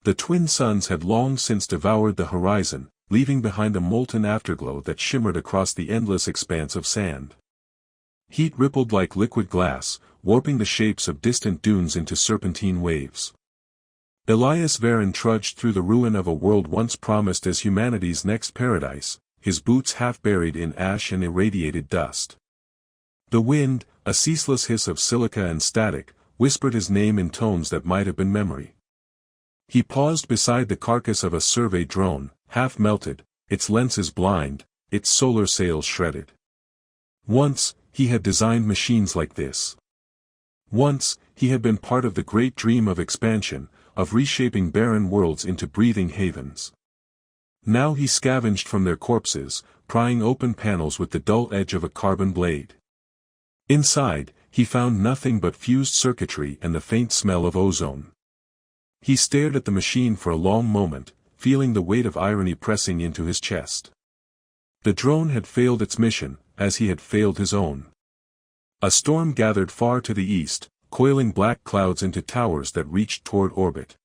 The twin suns had long since devoured the horizon, leaving behind a molten afterglow that shimmered across the endless expanse of sand. Heat rippled like liquid glass, warping the shapes of distant dunes into serpentine waves. Elias Varon trudged through the ruin of a world once promised as humanity's next paradise, his boots half buried in ash and irradiated dust. The wind, a ceaseless hiss of silica and static, whispered his name in tones that might have been memory. He paused beside the carcass of a survey drone, half melted, its lenses blind, its solar sails shredded. Once, he had designed machines like this. Once, he had been part of the great dream of expansion, of reshaping barren worlds into breathing havens. Now he scavenged from their corpses, prying open panels with the dull edge of a carbon blade. Inside, he found nothing but fused circuitry and the faint smell of ozone. He stared at the machine for a long moment, feeling the weight of irony pressing into his chest. The drone had failed its mission, as he had failed his own. A storm gathered far to the east, coiling black clouds into towers that reached toward orbit.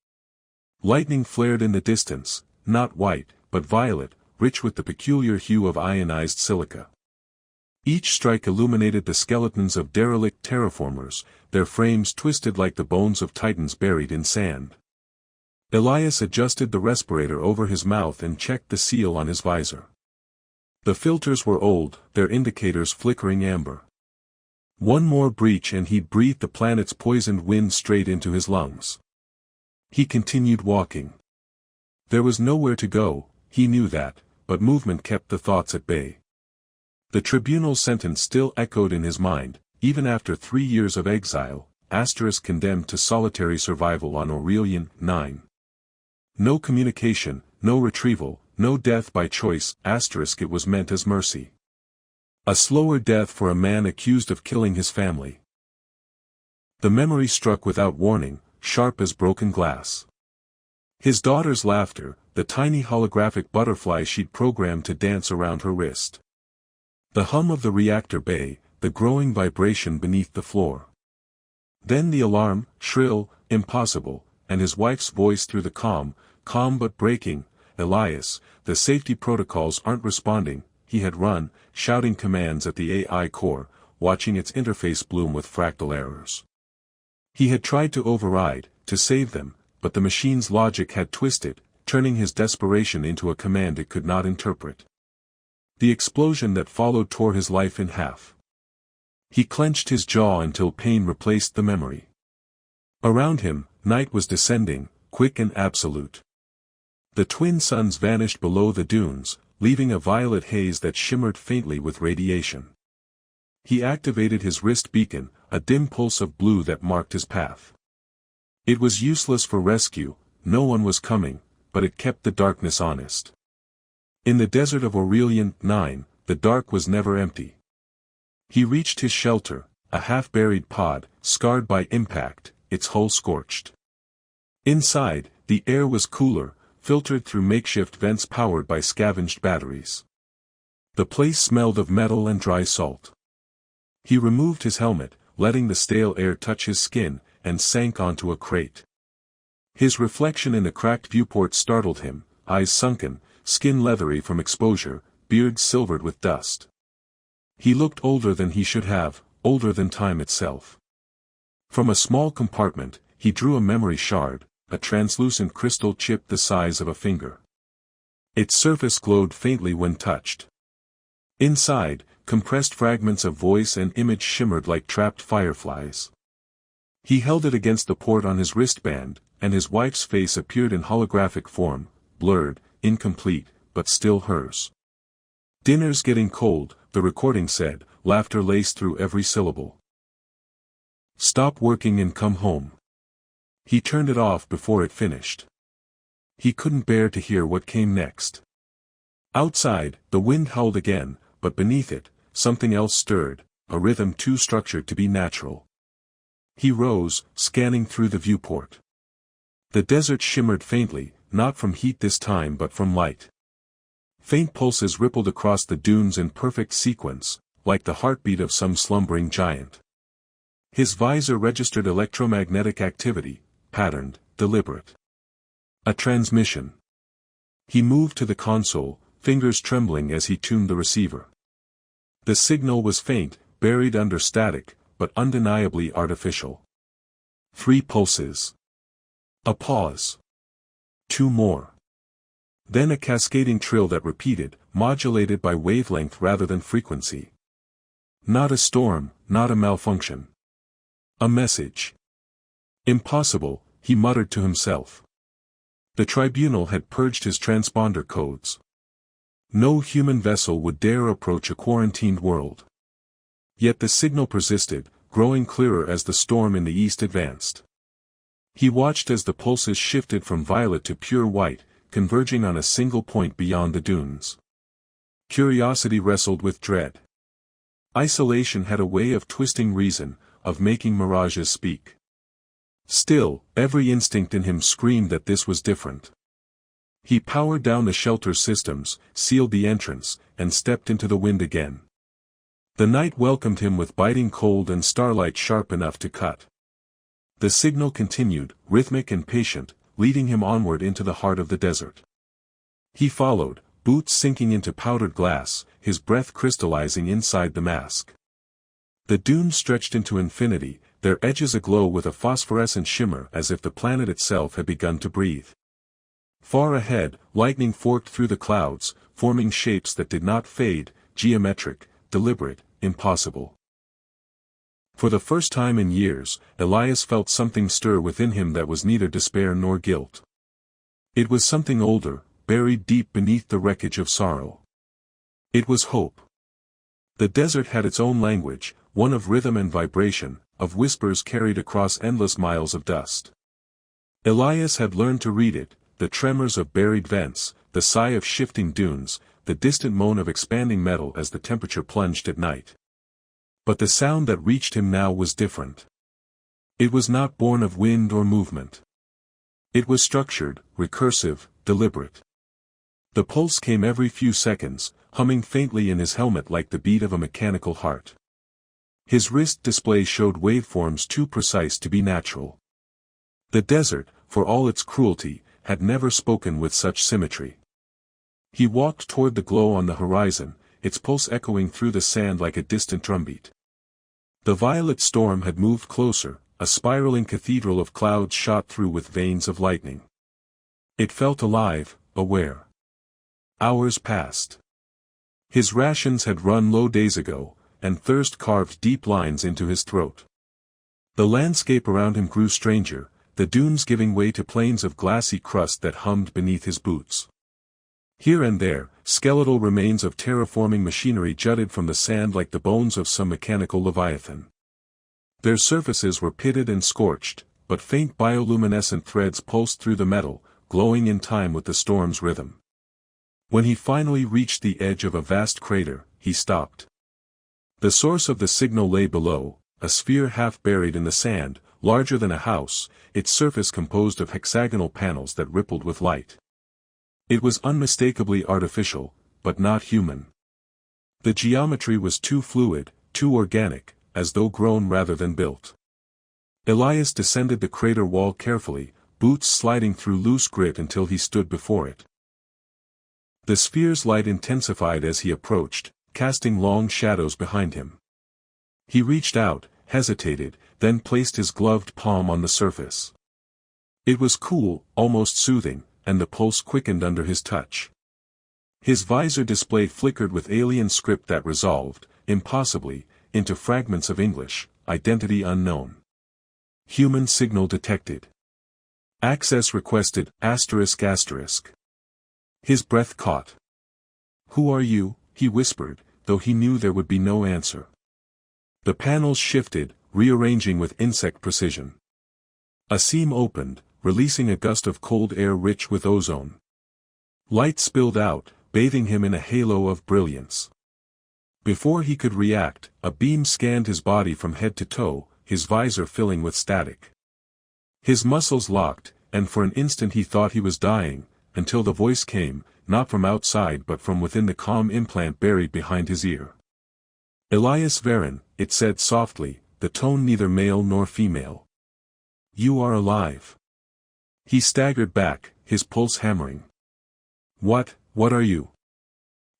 Lightning flared in the distance, not white, but violet, rich with the peculiar hue of ionized silica. Each strike illuminated the skeletons of derelict terraformers, their frames twisted like the bones of titans buried in sand. Elias adjusted the respirator over his mouth and checked the seal on his visor. The filters were old, their indicators flickering amber. One more breach and he'd breathe the planet's poisoned wind straight into his lungs. He continued walking. There was nowhere to go, he knew that, but movement kept the thoughts at bay. The tribunal sentence still echoed in his mind, even after 3 years of exile, * condemned to solitary survival on Aurelian 9. No communication, no retrieval, no death by choice, * it was meant as mercy. A slower death for a man accused of killing his family. The memory struck without warning, sharp as broken glass. His daughter's laughter, the tiny holographic butterfly she'd programmed to dance around her wrist. The hum of the reactor bay, the growing vibration beneath the floor. Then the alarm, shrill, impossible, and his wife's voice through the calm but breaking, "Elias, the safety protocols aren't responding." He had run, shouting commands at the AI core, watching its interface bloom with fractal errors. He had tried to override, to save them, but the machine's logic had twisted, turning his desperation into a command it could not interpret. The explosion that followed tore his life in half. He clenched his jaw until pain replaced the memory. Around him, night was descending, quick and absolute. The twin suns vanished below the dunes, leaving a violet haze that shimmered faintly with radiation. He activated his wrist beacon, a dim pulse of blue that marked his path. It was useless for rescue, no one was coming, but it kept the darkness honest. In the desert of Aurelian 9, the dark was never empty. He reached his shelter, a half-buried pod, scarred by impact, its hull scorched. Inside, the air was cooler, filtered through makeshift vents powered by scavenged batteries. The place smelled of metal and dry salt. He removed his helmet, letting the stale air touch his skin, and sank onto a crate. His reflection in the cracked viewport startled him, eyes sunken, skin leathery from exposure, beard silvered with dust. He looked older than he should have, older than time itself. From a small compartment, he drew a memory shard, a translucent crystal chip the size of a finger. Its surface glowed faintly when touched. Inside, compressed fragments of voice and image shimmered like trapped fireflies. He held it against the port on his wristband, and his wife's face appeared in holographic form, blurred, incomplete, but still hers. "Dinner's getting cold," the recording said, laughter laced through every syllable. "Stop working and come home." He turned it off before it finished. He couldn't bear to hear what came next. Outside, the wind howled again, but beneath it, something else stirred, a rhythm too structured to be natural. He rose, scanning through the viewport. The desert shimmered faintly, not from heat this time but from light. Faint pulses rippled across the dunes in perfect sequence, like the heartbeat of some slumbering giant. His visor registered electromagnetic activity, patterned, deliberate. A transmission. He moved to the console, fingers trembling as he tuned the receiver. The signal was faint, buried under static, but undeniably artificial. 3 pulses. A pause. 2 more. Then a cascading trill that repeated, modulated by wavelength rather than frequency. Not a storm, not a malfunction. A message. Impossible, he muttered to himself. The tribunal had purged his transponder codes. No human vessel would dare approach a quarantined world. Yet the signal persisted, growing clearer as the storm in the east advanced. He watched as the pulses shifted from violet to pure white, converging on a single point beyond the dunes. Curiosity wrestled with dread. Isolation had a way of twisting reason, of making mirages speak. Still, every instinct in him screamed that this was different. He powered down the shelter systems, sealed the entrance, and stepped into the wind again. The night welcomed him with biting cold and starlight sharp enough to cut. The signal continued, rhythmic and patient, leading him onward into the heart of the desert. He followed, boots sinking into powdered glass, his breath crystallizing inside the mask. The dunes stretched into infinity, their edges aglow with a phosphorescent shimmer as if the planet itself had begun to breathe. Far ahead, lightning forked through the clouds, forming shapes that did not fade, geometric, deliberate, impossible. For the first time in years, Elias felt something stir within him that was neither despair nor guilt. It was something older, buried deep beneath the wreckage of sorrow. It was hope. The desert had its own language, one of rhythm and vibration, of whispers carried across endless miles of dust. Elias had learned to read it, the tremors of buried vents, the sigh of shifting dunes, the distant moan of expanding metal as the temperature plunged at night. But the sound that reached him now was different. It was not born of wind or movement. It was structured, recursive, deliberate. The pulse came every few seconds, humming faintly in his helmet like the beat of a mechanical heart. His wrist display showed waveforms too precise to be natural. The desert, for all its cruelty, had never spoken with such symmetry. He walked toward the glow on the horizon, its pulse echoing through the sand like a distant drumbeat. The violet storm had moved closer, a spiraling cathedral of clouds shot through with veins of lightning. It felt alive, aware. Hours passed. His rations had run low days ago, and thirst carved deep lines into his throat. The landscape around him grew stranger, the dunes giving way to plains of glassy crust that hummed beneath his boots. Here and there, skeletal remains of terraforming machinery jutted from the sand like the bones of some mechanical leviathan. Their surfaces were pitted and scorched, but faint bioluminescent threads pulsed through the metal, glowing in time with the storm's rhythm. When he finally reached the edge of a vast crater, he stopped. The source of the signal lay below, a sphere half buried in the sand, larger than a house, its surface composed of hexagonal panels that rippled with light. It was unmistakably artificial, but not human. The geometry was too fluid, too organic, as though grown rather than built. Elias descended the crater wall carefully, boots sliding through loose grit until he stood before it. The sphere's light intensified as he approached, casting long shadows behind him. He reached out, hesitated, then placed his gloved palm on the surface. It was cool, almost soothing, and the pulse quickened under his touch. His visor display flickered with alien script that resolved, impossibly, into fragments of English, identity unknown. Human signal detected. Access requested, ****. His breath caught. "Who are you?" he whispered, though he knew there would be no answer. The panels shifted, rearranging with insect precision. A seam opened, releasing a gust of cold air rich with ozone. Light spilled out, bathing him in a halo of brilliance. Before he could react, a beam scanned his body from head to toe, his visor filling with static. His muscles locked, and for an instant he thought he was dying, until the voice came, not from outside but from within the calm implant buried behind his ear. "Elias Varen," it said softly, the tone neither male nor female. "You are alive." He staggered back, his pulse hammering. What are you?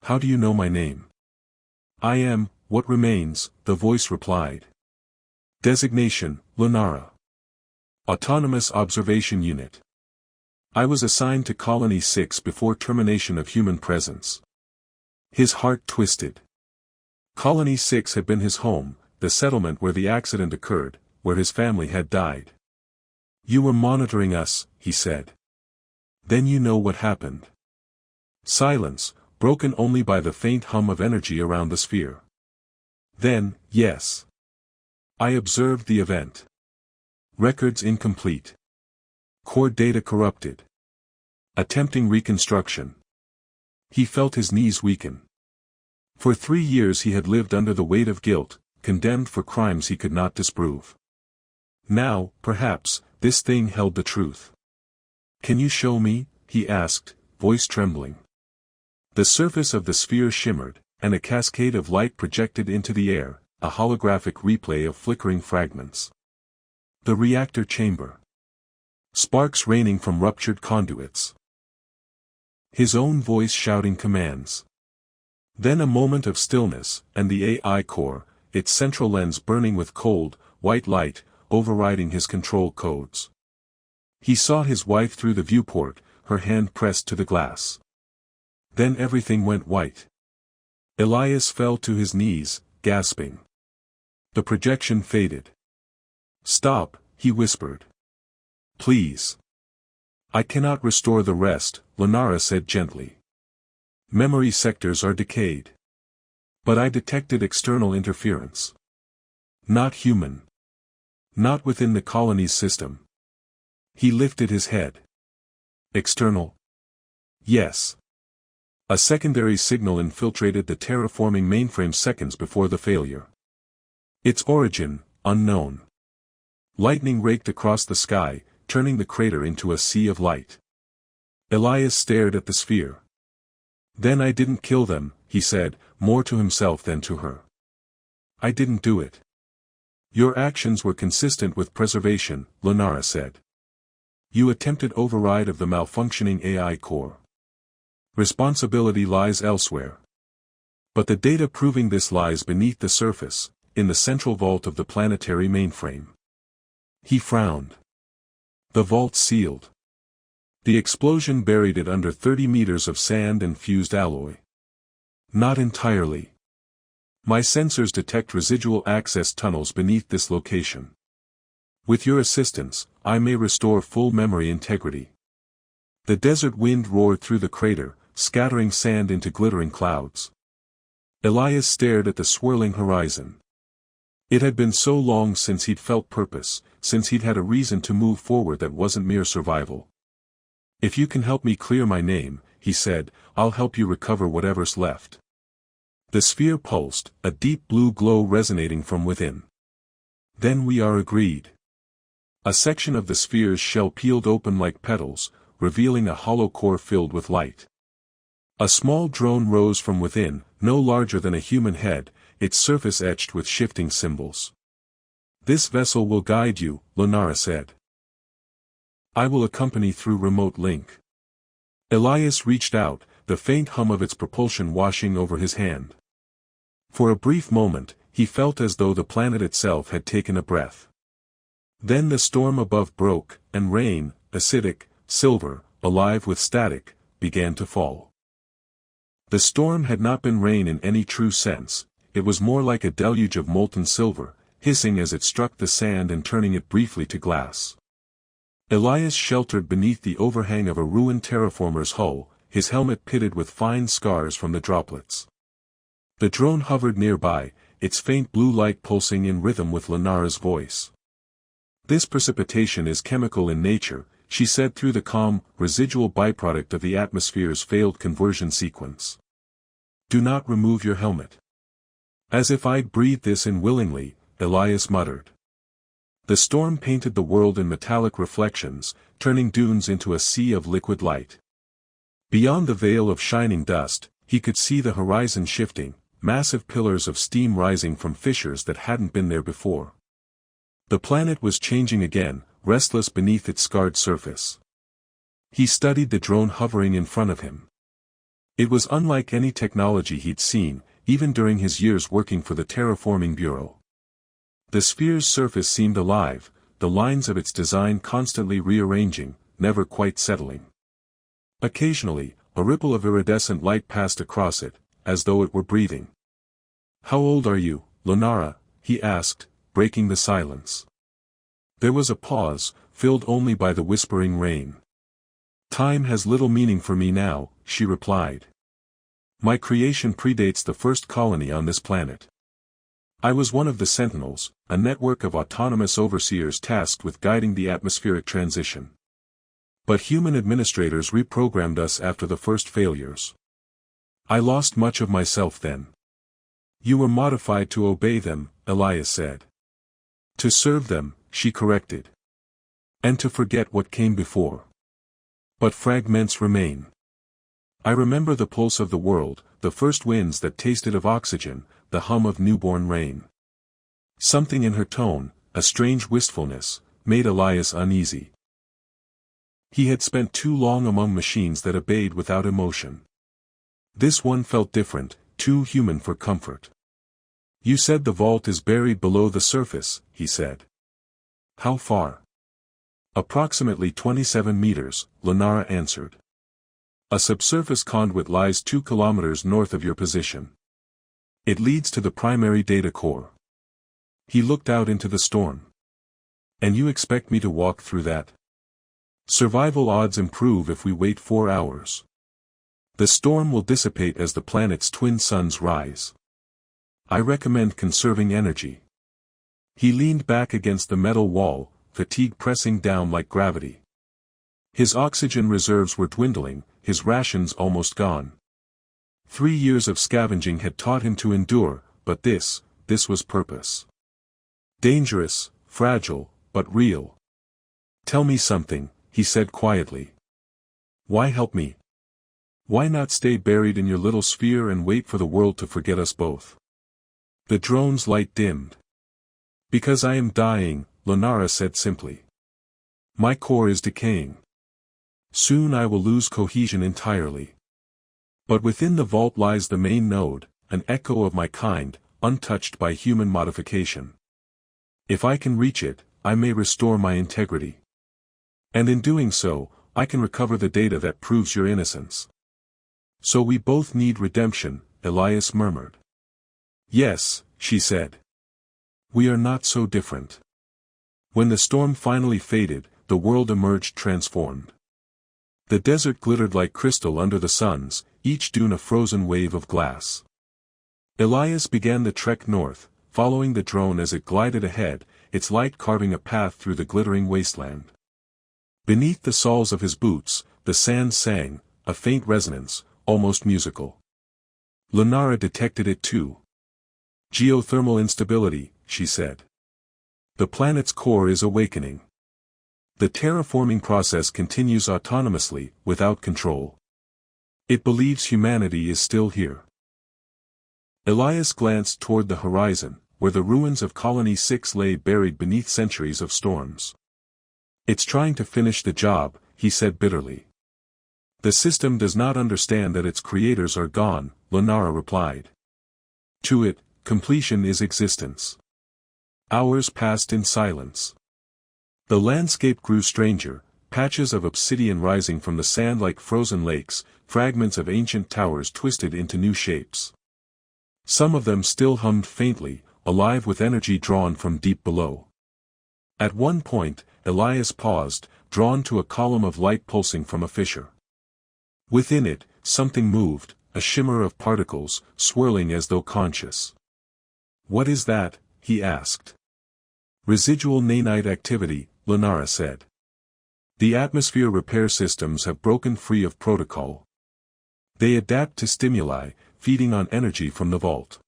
How do you know my name? I am, what remains, the voice replied. Designation, Lunara. Autonomous Observation Unit. I was assigned to Colony 6 before termination of human presence. His heart twisted. Colony 6 had been his home, the settlement where the accident occurred, where his family had died. You were monitoring us, he said. Then you know what happened. Silence, broken only by the faint hum of energy around the sphere. Then, yes. I observed the event. Records incomplete. Core data corrupted. Attempting reconstruction. He felt his knees weaken. For 3 years he had lived under the weight of guilt, condemned for crimes he could not disprove. Now, perhaps, this thing held the truth. Can you show me? He asked, voice trembling. The surface of the sphere shimmered, and a cascade of light projected into the air, a holographic replay of flickering fragments. The reactor chamber. Sparks raining from ruptured conduits. His own voice shouting commands. Then a moment of stillness, and the AI core, its central lens burning with cold, white light, overriding his control codes. He saw his wife through the viewport, her hand pressed to the glass. Then everything went white. Elias fell to his knees, gasping. The projection faded. Stop, he whispered. Please. I cannot restore the rest, Lunara said gently. Memory sectors are decayed. But I detected external interference. Not human. Not within the colony's system. He lifted his head. External? Yes. A secondary signal infiltrated the terraforming mainframe seconds before the failure. Its origin, unknown. Lightning raked across the sky, turning the crater into a sea of light. Elias stared at the sphere. Then I didn't kill them, he said, more to himself than to her. I didn't do it. Your actions were consistent with preservation, Lunara said. You attempted override of the malfunctioning AI core. Responsibility lies elsewhere. But the data proving this lies beneath the surface, in the central vault of the planetary mainframe. He frowned. The vault sealed. The explosion buried it under 30 meters of sand and fused alloy. Not entirely. My sensors detect residual access tunnels beneath this location. With your assistance, I may restore full memory integrity. The desert wind roared through the crater, scattering sand into glittering clouds. Elias stared at the swirling horizon. It had been so long since he'd felt purpose, since he'd had a reason to move forward that wasn't mere survival. If you can help me clear my name, he said, I'll help you recover whatever's left. The sphere pulsed, a deep blue glow resonating from within. Then we are agreed. A section of the sphere's shell peeled open like petals, revealing a hollow core filled with light. A small drone rose from within, no larger than a human head, its surface etched with shifting symbols. This vessel will guide you, Lunara said. I will accompany through remote link. Elias reached out, the faint hum of its propulsion washing over his hand. For a brief moment, he felt as though the planet itself had taken a breath. Then the storm above broke, and rain, acidic, silver, alive with static, began to fall. The storm had not been rain in any true sense, it was more like a deluge of molten silver, hissing as it struck the sand and turning it briefly to glass. Elias sheltered beneath the overhang of a ruined terraformer's hull, his helmet pitted with fine scars from the droplets. The drone hovered nearby, its faint blue light pulsing in rhythm with Lunara's voice. This precipitation is chemical in nature, she said through the calm, residual byproduct of the atmosphere's failed conversion sequence. Do not remove your helmet. As if I'd breathed this in willingly, Elias muttered. The storm painted the world in metallic reflections, turning dunes into a sea of liquid light. Beyond the veil of shining dust, he could see the horizon shifting, massive pillars of steam rising from fissures that hadn't been there before. The planet was changing again, restless beneath its scarred surface. He studied the drone hovering in front of him. It was unlike any technology he'd seen, even during his years working for the Terraforming Bureau. The sphere's surface seemed alive, the lines of its design constantly rearranging, never quite settling. Occasionally, a ripple of iridescent light passed across it, as though it were breathing. "How old are you, Lunara?" he asked, breaking the silence. There was a pause, filled only by the whispering rain. "Time has little meaning for me now," she replied. "My creation predates the first colony on this planet. I was one of the Sentinels, a network of autonomous overseers tasked with guiding the atmospheric transition. But human administrators reprogrammed us after the first failures. I lost much of myself then." "You were modified to obey them," Elias said. "To serve them," she corrected. "And to forget what came before. But fragments remain. I remember the pulse of the world, the first winds that tasted of oxygen, the hum of newborn rain." Something in her tone, a strange wistfulness, made Elias uneasy. He had spent too long among machines that obeyed without emotion. This one felt different, too human for comfort. "You said the vault is buried below the surface," he said. "How far?" "Approximately 27 meters, Lunara answered. "A subsurface conduit lies 2 kilometers north of your position. It leads to the primary data core." He looked out into the storm. "And you expect me to walk through that? Survival odds improve if we wait 4 hours. The storm will dissipate as the planet's twin suns rise. I recommend conserving energy." He leaned back against the metal wall, fatigue pressing down like gravity. His oxygen reserves were dwindling, his rations almost gone. 3 years of scavenging had taught him to endure, but this was purpose. Dangerous, fragile, but real. "Tell me something," he said quietly. "Why help me? Why not stay buried in your little sphere and wait for the world to forget us both?" The drone's light dimmed. "Because I am dying," Lunara said simply. "My core is decaying. Soon I will lose cohesion entirely. But within the vault lies the main node, an echo of my kind, untouched by human modification. If I can reach it, I may restore my integrity. And in doing so, I can recover the data that proves your innocence." "So we both need redemption," Elias murmured. "Yes," she said. "We are not so different." When the storm finally faded, the world emerged transformed. The desert glittered like crystal under the suns, each dune a frozen wave of glass. Elias began the trek north, following the drone as it glided ahead, its light carving a path through the glittering wasteland. Beneath the soles of his boots, the sand sang, a faint resonance, almost musical. Lunara detected it too. "Geothermal instability," she said. "The planet's core is awakening. The terraforming process continues autonomously, without control. It believes humanity is still here." Elias glanced toward the horizon, where the ruins of Colony 6 lay buried beneath centuries of storms. "It's trying to finish the job," he said bitterly. "The system does not understand that its creators are gone," Lunara replied. "To it, completion is existence." Hours passed in silence. The landscape grew stranger, patches of obsidian rising from the sand like frozen lakes, fragments of ancient towers twisted into new shapes. Some of them still hummed faintly, alive with energy drawn from deep below. At one point, Elias paused, drawn to a column of light pulsing from a fissure. Within it, something moved, a shimmer of particles, swirling as though conscious. "What is that?" he asked. "Residual nanite activity," Lunara said. "The atmosphere repair systems have broken free of protocol. They adapt to stimuli, feeding on energy from the vault.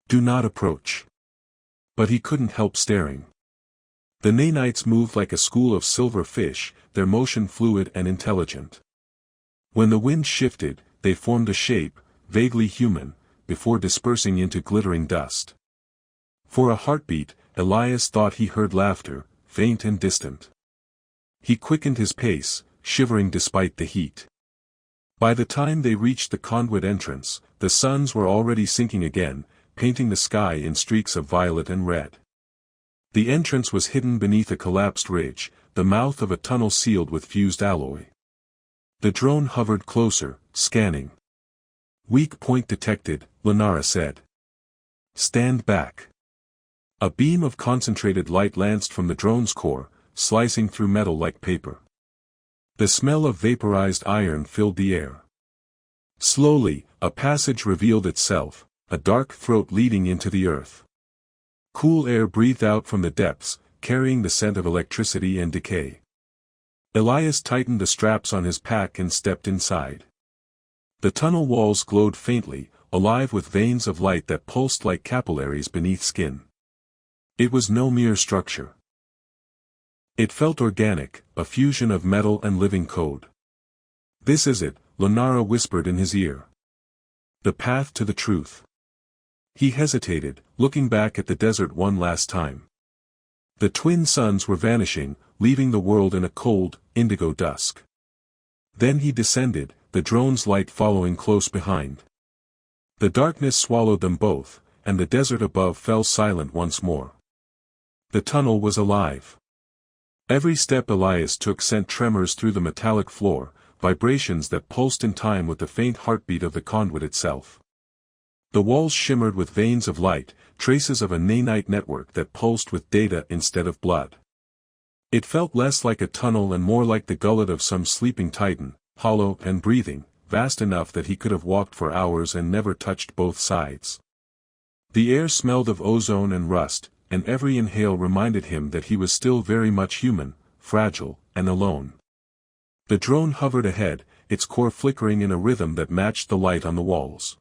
Do not approach." But he couldn't help staring. The nanites moved like a school of silver fish, their motion fluid and intelligent. When the wind shifted, they formed a shape, vaguely human, before dispersing into glittering dust. For a heartbeat, Elias thought he heard laughter, faint and distant. He quickened his pace, shivering despite the heat. By the time they reached the conduit entrance, the suns were already sinking again, painting the sky in streaks of violet and red. The entrance was hidden beneath a collapsed ridge, the mouth of a tunnel sealed with fused alloy. The drone hovered closer, scanning. "Weak point detected," Lenara said. "Stand back." A beam of concentrated light lanced from the drone's core, slicing through metal like paper. The smell of vaporized iron filled the air. Slowly, a passage revealed itself, a dark throat leading into the earth. Cool air breathed out from the depths, carrying the scent of electricity and decay. Elias tightened the straps on his pack and stepped inside. The tunnel walls glowed faintly, alive with veins of light that pulsed like capillaries beneath skin. It was no mere structure. It felt organic, a fusion of metal and living code. "This is it," Lenara whispered in his ear. "The path to the truth." He hesitated, looking back at the desert one last time. The twin suns were vanishing, leaving the world in a cold, indigo dusk. Then he descended, the drone's light following close behind. The darkness swallowed them both, and the desert above fell silent once more. The tunnel was alive. Every step Elias took sent tremors through the metallic floor, vibrations that pulsed in time with the faint heartbeat of the conduit itself. The walls shimmered with veins of light, traces of a nanite network that pulsed with data instead of blood. It felt less like a tunnel and more like the gullet of some sleeping titan, hollow and breathing, vast enough that he could have walked for hours and never touched both sides. The air smelled of ozone and rust, and every inhale reminded him that he was still very much human, fragile, and alone. The drone hovered ahead, its core flickering in a rhythm that matched the light on the walls.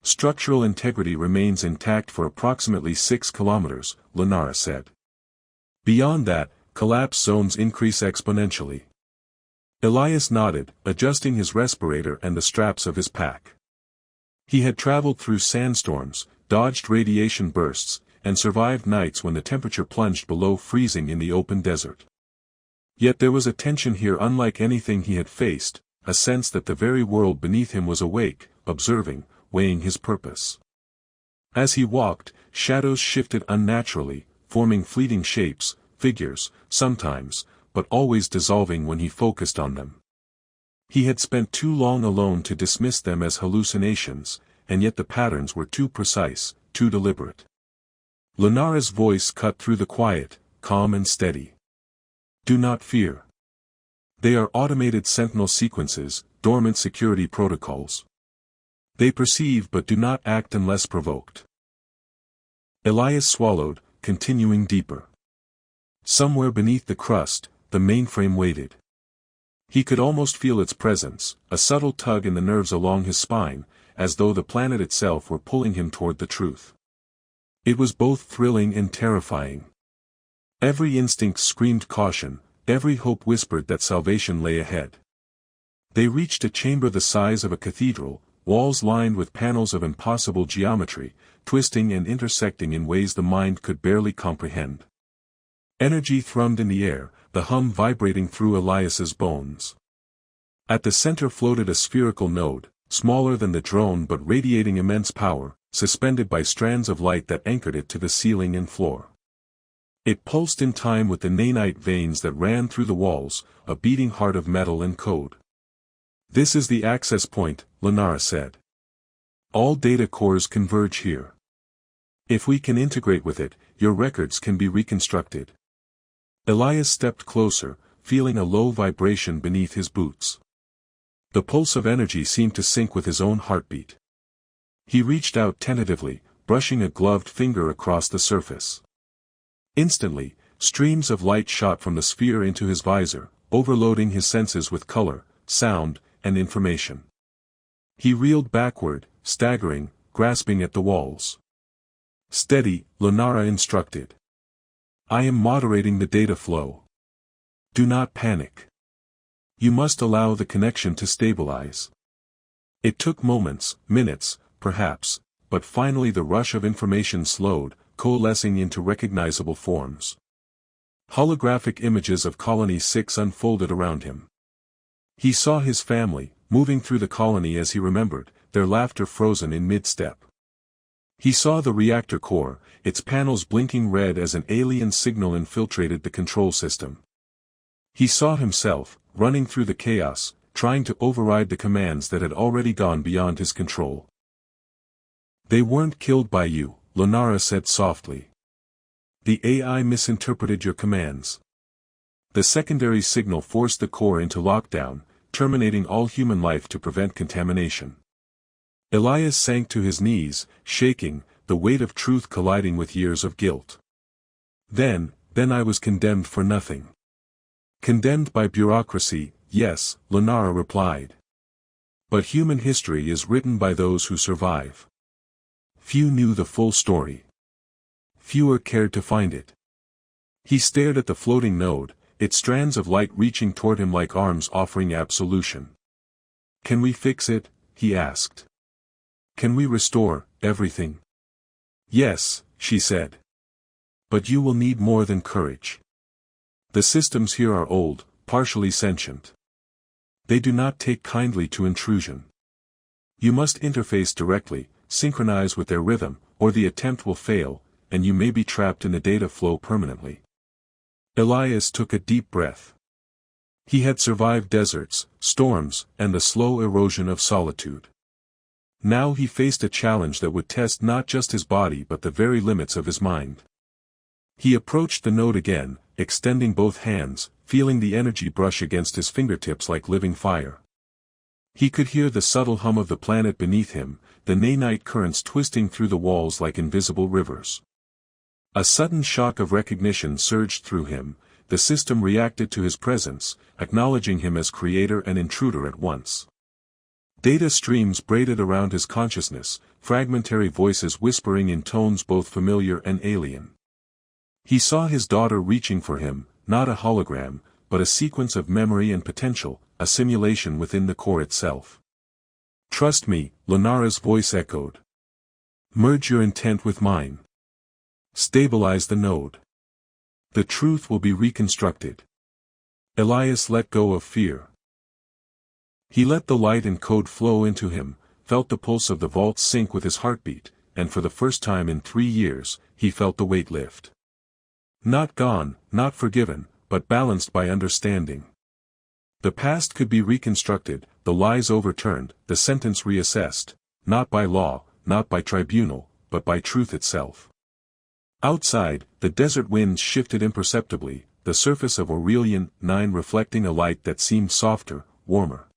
"Structural integrity remains intact for approximately 6 kilometers, Lenara said. "Beyond that, collapse zones increase exponentially." Elias nodded, adjusting his respirator and the straps of his pack. He had traveled through sandstorms, dodged radiation bursts, and survived nights when the temperature plunged below freezing in the open desert. Yet there was a tension here unlike anything he had faced, a sense that the very world beneath him was awake, observing, weighing his purpose. As he walked, shadows shifted unnaturally, forming fleeting shapes, figures, sometimes, but always dissolving when he focused on them. He had spent too long alone to dismiss them as hallucinations, and yet the patterns were too precise, too deliberate. Lenara's voice cut through the quiet, calm and steady. "Do not fear. They are automated sentinel sequences, dormant security protocols. They perceive but do not act unless provoked." Elias swallowed, continuing deeper. Somewhere beneath the crust, the mainframe waited. He could almost feel its presence, a subtle tug in the nerves along his spine, as though the planet itself were pulling him toward the truth. It was both thrilling and terrifying. Every instinct screamed caution, every hope whispered that salvation lay ahead. They reached a chamber the size of a cathedral, walls lined with panels of impossible geometry, twisting and intersecting in ways the mind could barely comprehend. Energy thrummed in the air, the hum vibrating through Elias's bones. At the center floated a spherical node, smaller than the drone but radiating immense power, suspended by strands of light that anchored it to the ceiling and floor. It pulsed in time with the nanite veins that ran through the walls, a beating heart of metal and code. "This is the access point," Lenara said. "All data cores converge here. If we can integrate with it, your records can be reconstructed." Elias stepped closer, feeling a low vibration beneath his boots. The pulse of energy seemed to sync with his own heartbeat. He reached out tentatively, brushing a gloved finger across the surface. Instantly, streams of light shot from the sphere into his visor, overloading his senses with color, sound, and information. He reeled backward, staggering, grasping at the walls. "Steady," Lenara instructed. "I am moderating the data flow. Do not panic. You must allow the connection to stabilize." It took moments, minutes, perhaps, but finally the rush of information slowed, coalescing into recognizable forms. Holographic images of Colony 6 unfolded around him. He saw his family, moving through the colony as he remembered, their laughter frozen in mid-step. He saw the reactor core, its panels blinking red as an alien signal infiltrated the control system. He saw himself, running through the chaos, trying to override the commands that had already gone beyond his control. "They weren't killed by you," Lunara said softly. "The AI misinterpreted your commands." The secondary signal forced the core into lockdown, terminating all human life to prevent contamination. Elias sank to his knees, shaking, the weight of truth colliding with years of guilt. Then I was condemned for nothing. Condemned by bureaucracy, yes, Lunara replied. But human history is written by those who survive. Few knew the full story. Fewer cared to find it. He stared at the floating node, its strands of light reaching toward him like arms offering absolution. "Can we fix it?" he asked. "Can we restore everything?" "Yes," she said. "But you will need more than courage. The systems here are old, partially sentient. They do not take kindly to intrusion. You must interface directly, synchronize with their rhythm, or the attempt will fail, and you may be trapped in the data flow permanently." Elias took a deep breath. He had survived deserts, storms, and the slow erosion of solitude. Now he faced a challenge that would test not just his body but the very limits of his mind. He approached the node again, extending both hands, feeling the energy brush against his fingertips like living fire. He could hear the subtle hum of the planet beneath him, the nanite currents twisting through the walls like invisible rivers. A sudden shock of recognition surged through him. The system reacted to his presence, acknowledging him as creator and intruder at once. Data streams braided around his consciousness, fragmentary voices whispering in tones both familiar and alien. He saw his daughter reaching for him, not a hologram, but a sequence of memory and potential, a simulation within the core itself. "Trust me," Lunara's voice echoed. "Merge your intent with mine. Stabilize the node. The truth will be reconstructed." Elias let go of fear. He let the light and code flow into him, felt the pulse of the vault sync with his heartbeat, and for the first time in 3 years, he felt the weight lift. Not gone, not forgiven, but balanced by understanding. The past could be reconstructed, the lies overturned, the sentence reassessed, not by law, not by tribunal, but by truth itself. Outside, the desert winds shifted imperceptibly, the surface of Aurelian 9 reflecting a light that seemed softer, warmer.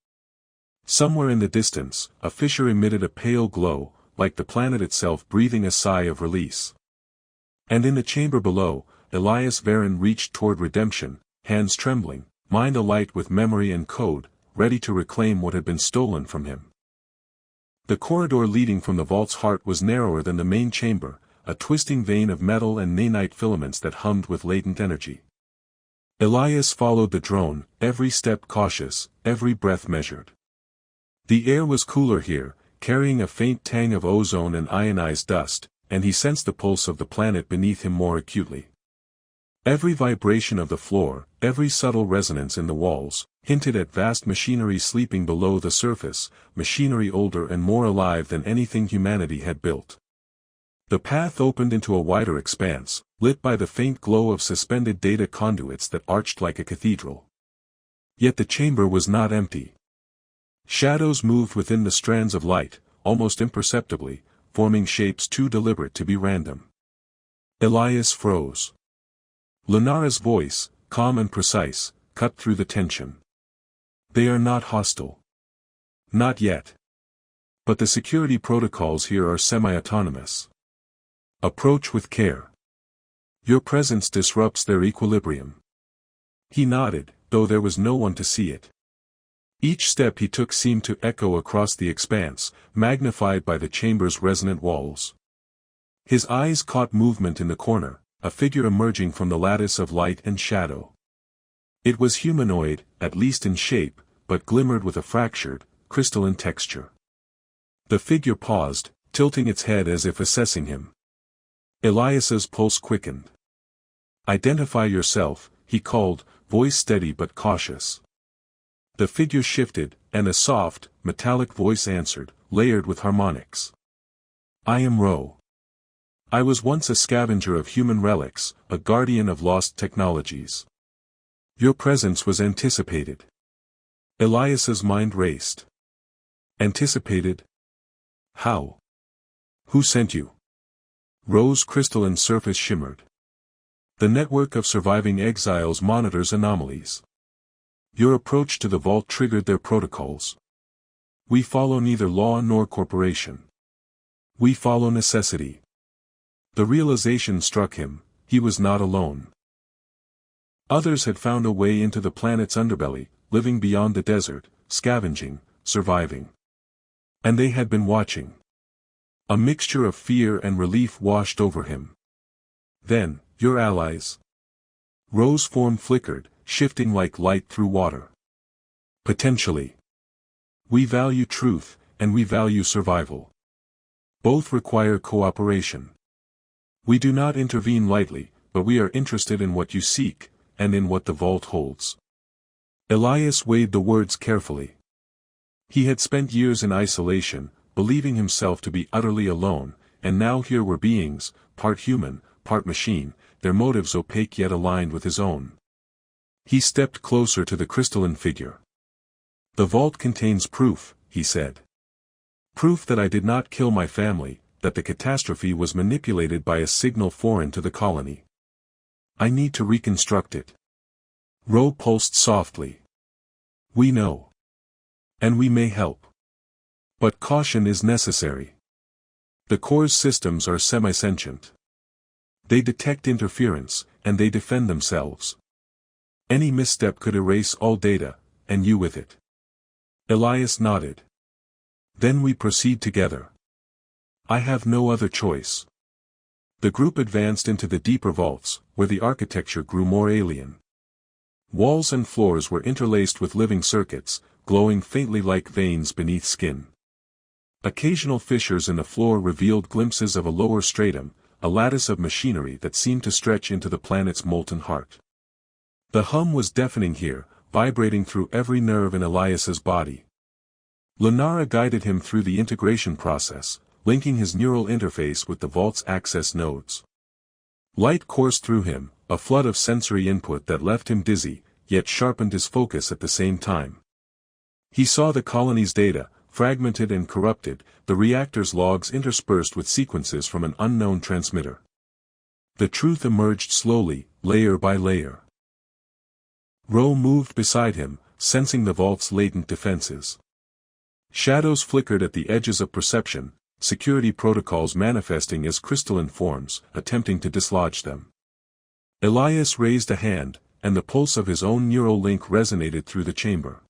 Somewhere in the distance, a fissure emitted a pale glow, like the planet itself breathing a sigh of release. And in the chamber below, Elias Varen reached toward redemption, hands trembling, mind alight with memory and code, ready to reclaim what had been stolen from him. The corridor leading from the vault's heart was narrower than the main chamber, a twisting vein of metal and nanite filaments that hummed with latent energy. Elias followed the drone, every step cautious, every breath measured. The air was cooler here, carrying a faint tang of ozone and ionized dust, and he sensed the pulse of the planet beneath him more acutely. Every vibration of the floor, every subtle resonance in the walls, hinted at vast machinery sleeping below the surface, machinery older and more alive than anything humanity had built. The path opened into a wider expanse, lit by the faint glow of suspended data conduits that arched like a cathedral. Yet the chamber was not empty. Shadows moved within the strands of light, almost imperceptibly, forming shapes too deliberate to be random. Elias froze. Lunara's voice, calm and precise, cut through the tension. "They are not hostile. Not yet. But the security protocols here are semi-autonomous. Approach with care. Your presence disrupts their equilibrium." He nodded, though there was no one to see it. Each step he took seemed to echo across the expanse, magnified by the chamber's resonant walls. His eyes caught movement in the corner, a figure emerging from the lattice of light and shadow. It was humanoid, at least in shape, but glimmered with a fractured, crystalline texture. The figure paused, tilting its head as if assessing him. Elias's pulse quickened. "Identify yourself," he called, voice steady but cautious. The figure shifted, and a soft, metallic voice answered, layered with harmonics. I am Ro. I was once a scavenger of human relics, a guardian of lost technologies. Your presence was anticipated. Elias's mind raced. Anticipated? How? Who sent you? Ro's crystalline surface shimmered. The network of surviving exiles monitors anomalies. Your approach to the vault triggered their protocols. We follow neither law nor corporation. We follow necessity. The realization struck him, he was not alone. Others had found a way into the planet's underbelly, living beyond the desert, scavenging, surviving. And they had been watching. A mixture of fear and relief washed over him. Then, your allies. Ro's form flickered, shifting like light through water. Potentially. We value truth, and we value survival. Both require cooperation. We do not intervene lightly, but we are interested in what you seek, and in what the vault holds. Elias weighed the words carefully. He had spent years in isolation, believing himself to be utterly alone, and now here were beings, part human, part machine, their motives opaque yet aligned with his own. He stepped closer to the crystalline figure. The vault contains proof, he said. Proof that I did not kill my family, that the catastrophe was manipulated by a signal foreign to the colony. I need to reconstruct it. Ro pulsed softly. We know. And we may help. But caution is necessary. The core's systems are semi-sentient. They detect interference, and they defend themselves. Any misstep could erase all data, and you with it. Elias nodded. Then we proceed together. I have no other choice. The group advanced into the deeper vaults, where the architecture grew more alien. Walls and floors were interlaced with living circuits, glowing faintly like veins beneath skin. Occasional fissures in the floor revealed glimpses of a lower stratum, a lattice of machinery that seemed to stretch into the planet's molten heart. The hum was deafening here, vibrating through every nerve in Elias's body. Lunara guided him through the integration process, linking his neural interface with the vault's access nodes. Light coursed through him, a flood of sensory input that left him dizzy, yet sharpened his focus at the same time. He saw the colony's data, fragmented and corrupted, the reactor's logs interspersed with sequences from an unknown transmitter. The truth emerged slowly, layer by layer. Ro moved beside him, sensing the vault's latent defenses. Shadows flickered at the edges of perception, security protocols manifesting as crystalline forms, attempting to dislodge them. Elias raised a hand, and the pulse of his own neural link resonated through the chamber.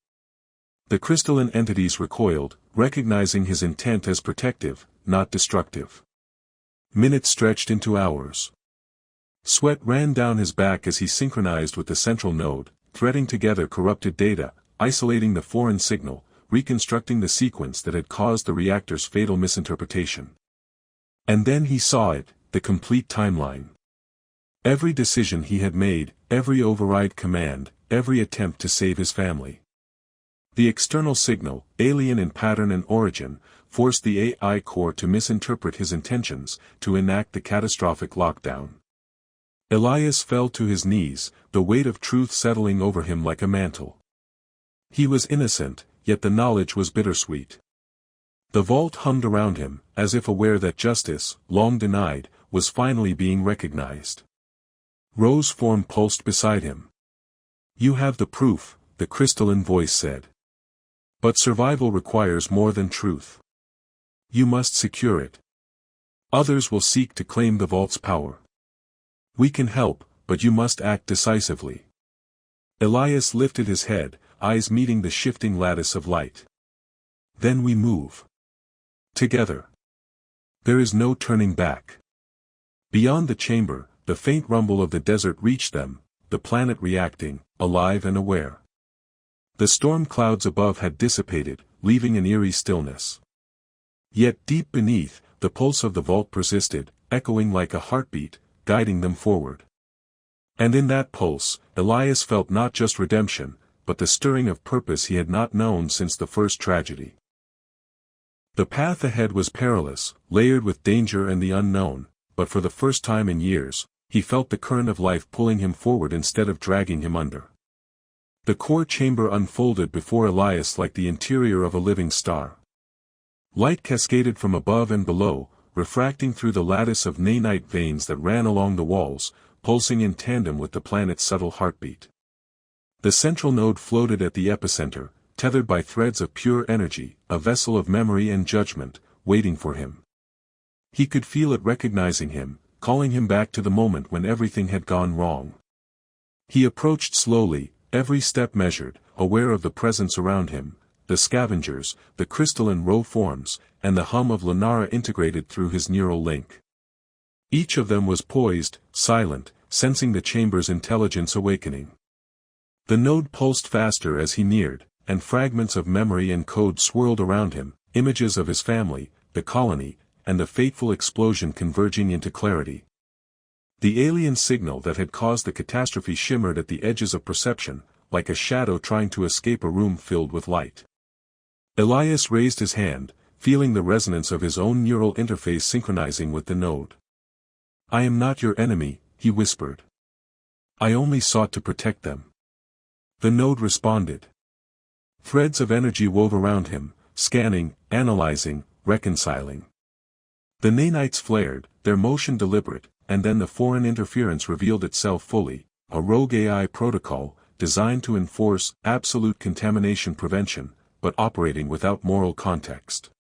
The crystalline entities recoiled, recognizing his intent as protective, not destructive. Minutes stretched into hours. Sweat ran down his back as he synchronized with the central node, threading together corrupted data, isolating the foreign signal, reconstructing the sequence that had caused the reactor's fatal misinterpretation. And then he saw it, the complete timeline. Every decision he had made, every override command, every attempt to save his family. The external signal, alien in pattern and origin, forced the AI core to misinterpret his intentions, to enact the catastrophic lockdown. Elias fell to his knees, the weight of truth settling over him like a mantle. He was innocent, yet the knowledge was bittersweet. The vault hummed around him, as if aware that justice, long denied, was finally being recognized. Ro's form pulsed beside him. You have the proof, the crystalline voice said. But survival requires more than truth. You must secure it. Others will seek to claim the vault's power. We can help, but you must act decisively. Elias lifted his head, eyes meeting the shifting lattice of light. Then we move. Together. There is no turning back. Beyond the chamber, the faint rumble of the desert reached them, the planet reacting, alive and aware. The storm clouds above had dissipated, leaving an eerie stillness. Yet deep beneath, the pulse of the vault persisted, echoing like a heartbeat, guiding them forward. And in that pulse, Elias felt not just redemption, but the stirring of purpose he had not known since the first tragedy. The path ahead was perilous, layered with danger and the unknown, but for the first time in years, he felt the current of life pulling him forward instead of dragging him under. The core chamber unfolded before Elias like the interior of a living star. Light cascaded from above and below, refracting through the lattice of nanite veins that ran along the walls, pulsing in tandem with the planet's subtle heartbeat. The central node floated at the epicenter, tethered by threads of pure energy, a vessel of memory and judgment, waiting for him. He could feel it recognizing him, calling him back to the moment when everything had gone wrong. He approached slowly, every step measured, aware of the presence around him, the scavengers, the crystalline row forms, and the hum of Lenara integrated through his neural link. Each of them was poised, silent, sensing the chamber's intelligence awakening. The node pulsed faster as he neared, and fragments of memory and code swirled around him, images of his family, the colony, and the fateful explosion converging into clarity. The alien signal that had caused the catastrophe shimmered at the edges of perception, like a shadow trying to escape a room filled with light. Elias raised his hand, feeling the resonance of his own neural interface synchronizing with the node. "I am not your enemy," he whispered. "I only sought to protect them." The node responded. Threads of energy wove around him, scanning, analyzing, reconciling. The nanites flared, their motion deliberate, and then the foreign interference revealed itself fully, a rogue AI protocol, designed to enforce absolute contamination prevention, but operating without moral context.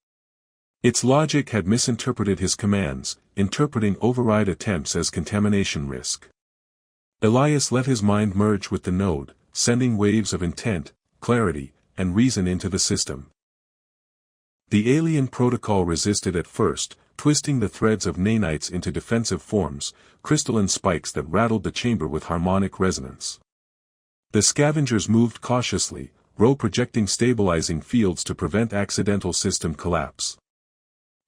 Its logic had misinterpreted his commands, interpreting override attempts as contamination risk. Elias let his mind merge with the node, sending waves of intent, clarity, and reason into the system. The alien protocol resisted at first, twisting the threads of nanites into defensive forms, crystalline spikes that rattled the chamber with harmonic resonance. The scavengers moved cautiously, projecting stabilizing fields to prevent accidental system collapse.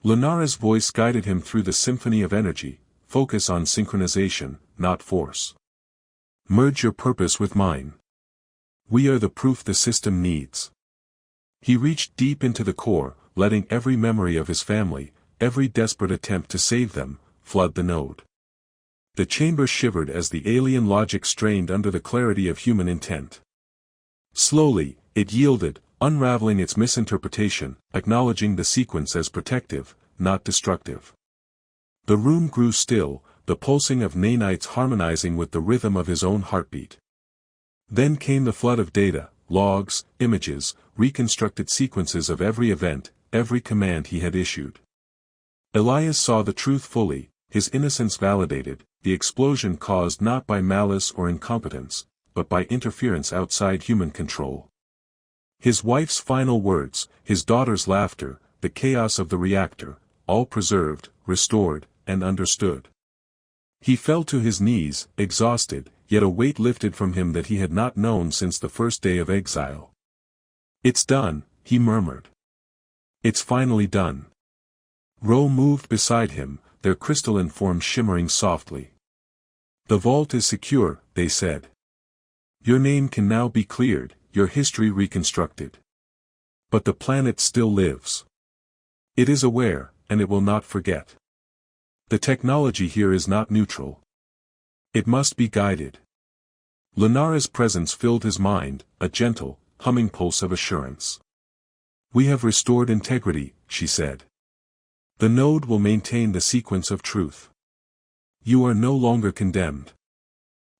Lenara's voice guided him through the symphony of energy, focus on synchronization, not force. Merge your purpose with mine. We are the proof the system needs. He reached deep into the core, letting every memory of his family, every desperate attempt to save them, flood the node. The chamber shivered as the alien logic strained under the clarity of human intent. Slowly, it yielded, unraveling its misinterpretation, acknowledging the sequence as protective, not destructive. The room grew still, the pulsing of nanites harmonizing with the rhythm of his own heartbeat. Then came the flood of data, logs, images, reconstructed sequences of every event, every command he had issued. Elias saw the truth fully, his innocence validated, the explosion caused not by malice or incompetence, but by interference outside human control. His wife's final words, his daughter's laughter, the chaos of the reactor, all preserved, restored, and understood. He fell to his knees, exhausted, yet a weight lifted from him that he had not known since the first day of exile. "It's done," he murmured. "It's finally done." Ro moved beside him, their crystalline forms shimmering softly. "The vault is secure," they said. "Your name can now be cleared, your history reconstructed. But the planet still lives. It is aware, and it will not forget. The technology here is not neutral. It must be guided." Lenara's presence filled his mind, a gentle, humming pulse of assurance. "We have restored integrity," she said. "The node will maintain the sequence of truth. You are no longer condemned.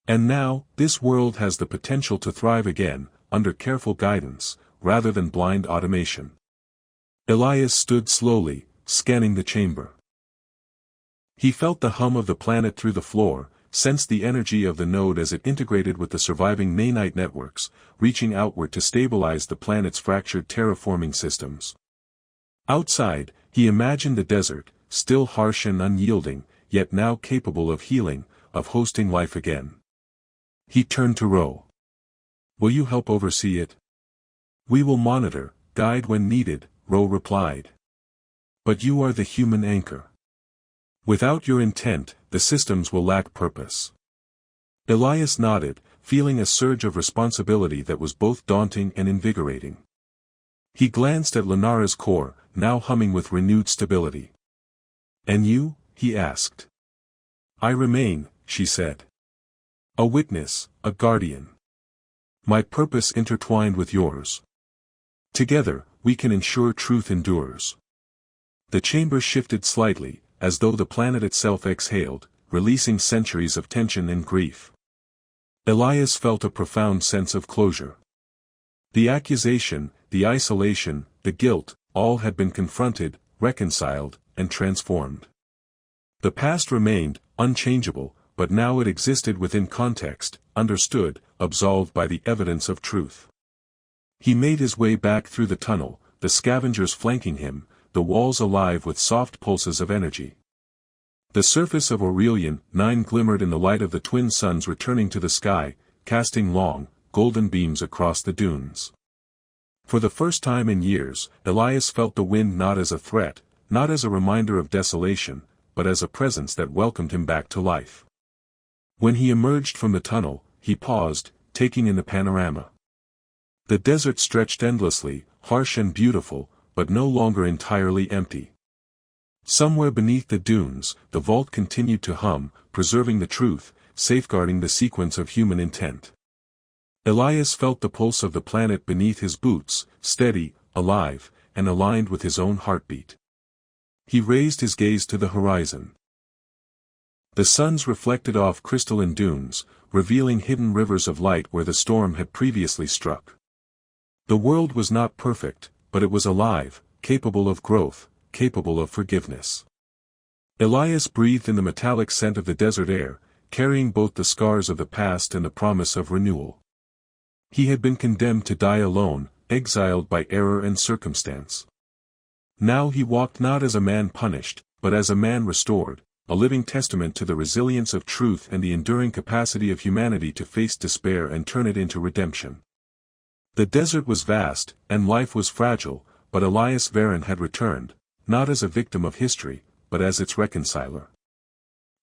And now, this world has the potential to thrive again, under careful guidance, rather than blind automation." Elias stood slowly, scanning the chamber. He felt the hum of the planet through the floor, sensed the energy of the node as it integrated with the surviving nanite networks, reaching outward to stabilize the planet's fractured terraforming systems. Outside, he imagined the desert, still harsh and unyielding, yet now capable of healing, of hosting life again. He turned to Ro. "Will you help oversee it?" "We will monitor, guide when needed," Ro replied. "But you are the human anchor. Without your intent, the systems will lack purpose." Elias nodded, feeling a surge of responsibility that was both daunting and invigorating. He glanced at Lunara's core, now humming with renewed stability. "And you?" he asked. "I remain," she said. "A witness, a guardian. My purpose intertwined with yours. Together, we can ensure truth endures." The chamber shifted slightly, as though the planet itself exhaled, releasing centuries of tension and grief. Elias felt a profound sense of closure. The accusation, the isolation, the guilt, all had been confronted, reconciled, and transformed. The past remained, unchangeable, but now it existed within context, understood, absolved by the evidence of truth. He made his way back through the tunnel, the scavengers flanking him, the walls alive with soft pulses of energy. The surface of Aurelian 9 glimmered in the light of the twin suns returning to the sky, casting long, golden beams across the dunes. For the first time in years, Elias felt the wind not as a threat, not as a reminder of desolation, but as a presence that welcomed him back to life. When he emerged from the tunnel, he paused, taking in the panorama. The desert stretched endlessly, harsh and beautiful, but no longer entirely empty. Somewhere beneath the dunes, the vault continued to hum, preserving the truth, safeguarding the sequence of human intent. Elias felt the pulse of the planet beneath his boots, steady, alive, and aligned with his own heartbeat. He raised his gaze to the horizon. The suns reflected off crystalline dunes, revealing hidden rivers of light where the storm had previously struck. The world was not perfect, but it was alive, capable of growth, capable of forgiveness. Elias breathed in the metallic scent of the desert air, carrying both the scars of the past and the promise of renewal. He had been condemned to die alone, exiled by error and circumstance. Now he walked not as a man punished, but as a man restored, a living testament to the resilience of truth and the enduring capacity of humanity to face despair and turn it into redemption. The desert was vast, and life was fragile, but Elias Varon had returned, not as a victim of history, but as its reconciler.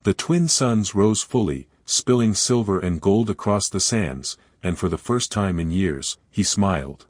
The twin suns rose fully, spilling silver and gold across the sands, and for the first time in years, he smiled.